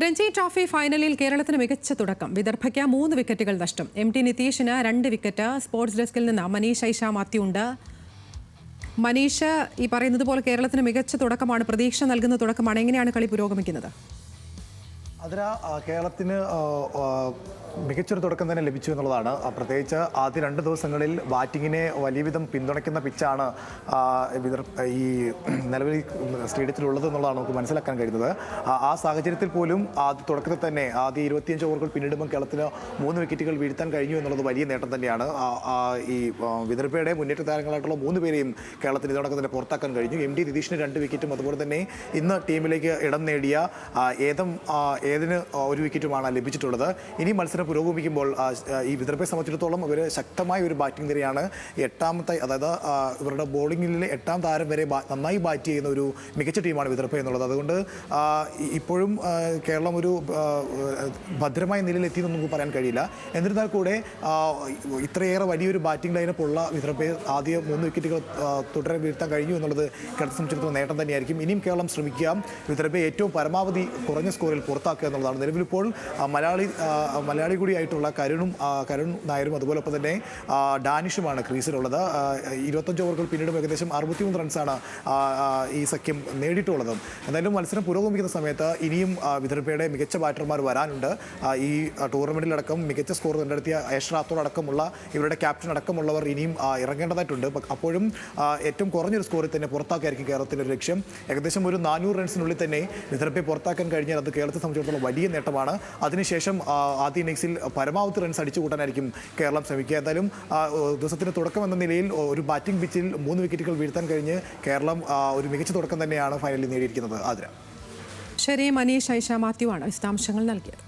Ranji trophy ഫൈനലിൽ കേരളത്തിന് മികച്ച തുടക്കം. വിദർഭയ്ക്ക് 3 വിക്കറ്റുകൾ നഷ്ടം. MT നിതീഷിന് 2 wicket. സ്പോർട്സ് ഡെസ്കിൽ നിന്ന് മനീഷ് ഐഷ മാത്യു ഉണ്ട്. മനീഷ്, ഈ പറയുന്നത് പോലെ കേരളത്തിന് മികച്ച തുടക്കമാണ്, പ്രതീക്ഷ നൽകുന്ന തുടക്കമാണ്. എങ്ങനെയാണ് കളി പുരോഗമിക്കുന്നത്? അതിന് കേരളത്തിന് മികച്ചൊരു തുടക്കം തന്നെ ലഭിച്ചു എന്നുള്ളതാണ്. പ്രത്യേകിച്ച് ആദ്യ 2 ദിവസങ്ങളിൽ ബാറ്റിങ്ങിനെ വലിയവിധം പിന്തുണയ്ക്കുന്ന പിച്ചാണ് ഈ നിലവിൽ സ്റ്റേഡിയത്തിലുള്ളത് എന്നുള്ളതാണ് നമുക്ക് മനസ്സിലാക്കാൻ കഴിയുന്നത്. ആ സാഹചര്യത്തിൽ പോലും തുടക്കത്തിൽ തന്നെ ആദ്യ 25 ഓവറുകൾ പിന്നിടുമ്പോൾ കേരളത്തിന് 3 വിക്കറ്റുകൾ വീഴ്ത്താൻ കഴിഞ്ഞു എന്നുള്ളത് വലിയ നേട്ടം തന്നെയാണ്. ഈ വിദർഭയുടെ മുന്നേറ്റ താരങ്ങളായിട്ടുള്ള 3 പേരെയും കേരളത്തിന് ഇതിനോടൊപ്പം തന്നെ പുറത്താക്കാൻ കഴിഞ്ഞു. MT നിതീഷിന് 2 വിക്കറ്റും അതുപോലെ തന്നെ ഇന്ന് ടീമിലേക്ക് ഇടം നേടിയ ഏതിന് 1 വിക്കറ്റുമാണ് ലഭിച്ചിട്ടുള്ളത്. ഇനി മത്സരം പുരോഗമിക്കുമ്പോൾ ഈ വിദർഭയെ സംബന്ധിച്ചിടത്തോളം ഇവർ ശക്തമായ ഒരു ബാറ്റിംഗ് നിരയാണ്. 8ാമത്തെ, അതായത് ഇവരുടെ ബോളിംഗിലെ 8ാം താരം വരെ നന്നായി ബാറ്റ് ചെയ്യുന്ന ഒരു മികച്ച ടീമാണ് വിദർഭ എന്നുള്ളത്. അതുകൊണ്ട് ഇപ്പോഴും കേരളം ഒരു ഭദ്രമായ നിലയിലെത്തിയെന്ന് നമുക്ക് പറയാൻ കഴിയില്ല. എന്നിരുന്നാൽ കൂടെ ഇത്രയേറെ വലിയൊരു ബാറ്റിംഗ് ലൈനപ്പ് ഉള്ള വിദർഭയെ ആദ്യ 3 വിക്കറ്റുകൾ തുടരെ വീഴ്ത്താൻ കഴിഞ്ഞു എന്നുള്ളത് കേരളത്തെ സംബന്ധിച്ചിടത്തോളം നേട്ടം തന്നെയായിരിക്കും. ഇനിയും കേരളം ശ്രമിക്കുക വിദർഭയെ ഏറ്റവും പരമാവധി കുറഞ്ഞ സ്കോറിൽ പുറത്താക്കുക എന്നുള്ളതാണ്. നിലവിലിപ്പോൾ മലയാളി കൂടിയായിട്ടുള്ള കരുൺ നായരും അതുപോലൊപ്പം തന്നെ ഡാനിഷുമാണ് ക്രീസിലുള്ളത്. 25 ഓവറുകൾ പിന്നീടും ഏകദേശം 63 റൺസാണ് ഈ സഖ്യം നേടിയിട്ടുള്ളത്. എന്തായാലും മത്സരം പുരോഗമിക്കുന്ന സമയത്ത് ഇനിയും വിദർഭയുടെ മികച്ച ബാറ്റർമാർ വരാനുണ്ട്. ഈ ടൂർണമെന്റിലടക്കം മികച്ച സ്കോർ കണ്ടെത്തിയ യശ്രാത്തോട് അടക്കമുള്ള ഇവരുടെ ക്യാപ്റ്റൻ അടക്കമുള്ളവർ ഇനിയും ഇറങ്ങേണ്ടതായിട്ടുണ്ട്. അപ്പോഴും ഏറ്റവും കുറഞ്ഞൊരു സ്കോറിൽ തന്നെ പുറത്താക്കായിരിക്കും കേരളത്തിൻ്റെ ഒരു ലക്ഷ്യം. ഏകദേശം ഒരു 400 റൺസിനുള്ളിൽ തന്നെ വിദർഭയെ പുറത്താക്കാൻ കഴിഞ്ഞാൽ അത് കേരളത്തെ സംബന്ധിച്ചിടത്തോളം വലിയ നേട്ടമാണ്. അതിനുശേഷം ആദ്യ ഇന്നിംഗ്സിൽ പരമാവധി റൺസ് അടിച്ചു കൂട്ടാനായിരിക്കും കേരളം ശ്രമിക്കുക. എന്തായാലും ദിവസത്തിന് തുടക്കം എന്ന നിലയിൽ ഒരു ബാറ്റിംഗ് പിച്ചിൽ 3 വിക്കറ്റുകൾ വീഴ്ത്താൻ കഴിഞ്ഞ് കേരളം ഒരു മികച്ച തുടക്കം തന്നെയാണ് ഫൈനലിൽ നേടിയിരിക്കുന്നത്. ആതിര. ശരി, മനീഷ് ഐഷ മാത്യു ആണ് വിശദാംശങ്ങൾ നൽകിയത്.